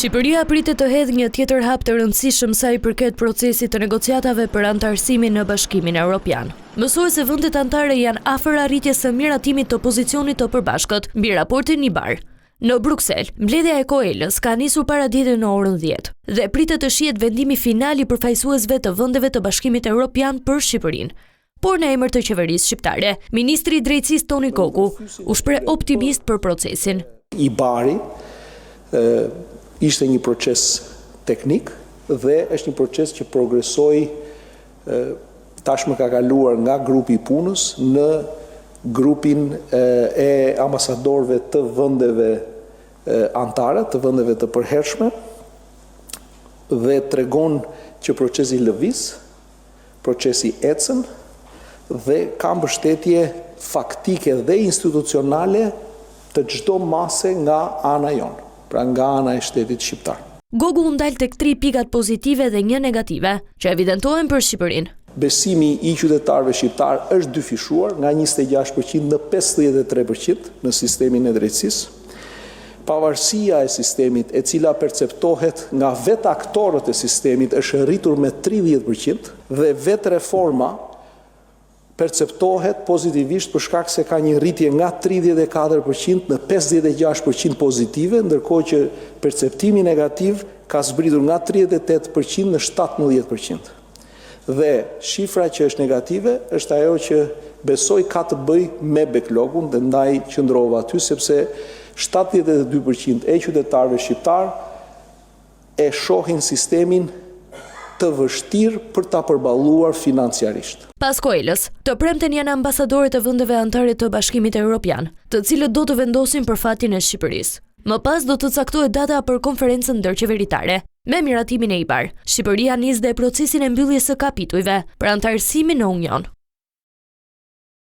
Shqipëria pritet të hedhë një tjetër hap të rëndësishëm sa i përket procesit të negociatave për antarësimin në Bashkimin Evropian. Mësohet se vendet anëtare janë afër arritjes së miratimit të pozicionit të përbashkët mbi raportin Nibar. Në Bruksel, mbledhja e Koelës ka nisur para ditën në orën 10 dhe pritet të shihet vendimi final i përfaqësuesve të vendeve të Bashkimit Evropian për Shqipërinë. Por në emër të qeverisë shqiptare, ministri i drejtësisë Toni Koku u shpreh optimist për procesin. I bari ishte një proces teknik dhe është një proces që progresoi tashmë ka kaluar nga grupi i punës në grupin e ambasadorëve të vendeve anëtare, të vendeve të përhershme dhe tregon që procesi lëviz, procesi ecën dhe ka mbështetje faktike dhe institucionale të çdo mase nga ana jonë. Pra nga ana e shtetit shqiptar. Gogu u ndal tek 3 pikat pozitive dhe 1 negative, që evidentohen për Shqipërinë. Besimi i qytetarëve shqiptar është dyfishuar nga 26% në 53% në sistemin e drejtësisë. Pavarësia e sistemit e cila perceptohet nga vetë aktorët e sistemit është rritur me 30% dhe vetë reforma perceptohet pozitivisht për shkak se ka një rritje nga 34% në 56% pozitive, ndërkohë që perceptimi negativ ka zbritur nga 38% në 17%. Dhe shifra që është negative është ajo që besoj ka të bëj me backlogun dhe ndaj qëndrova aty sepse 72% e qytetarëve shqiptar e shohin sistemin të vështirë për ta përballuar financiarisht. Pas Koelës, të premten janë ambasadorët e vendeve anëtare të Bashkimit Evropian, të cilët do të vendosin për fatin e Shqipërisë. Më pas do të caktohet data për konferencën ndërqeveritare. Me miratimin e IBAR, Shqipëria nis dhe procesin e mbylljes së kapitujve për antarësimin në Union.